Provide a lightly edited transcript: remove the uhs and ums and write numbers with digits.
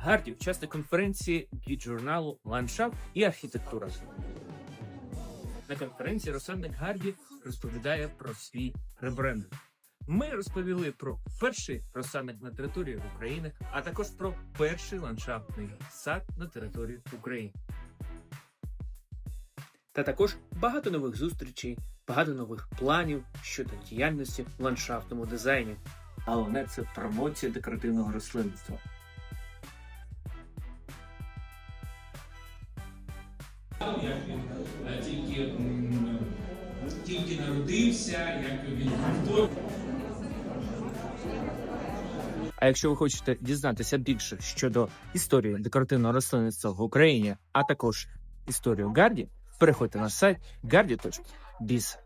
Гарді – учасник конференції від журналу «Ландшафт і архітектура». На конференції розсадник Гарді розповідає про свій ребрендинг. Ми розповіли про перший розсадник на території України, а також про перший ландшафтний сад на території України. Та також багато нових зустрічей, багато нових планів щодо діяльності в ландшафтному дизайні. Головне – це промоція декоративного рослинництва. Як він тільки народився, як він був. А якщо ви хочете дізнатися більше щодо історії декоративного рослинництва в Україні, а також історію Гарді, переходьте на сайт gardi.biz.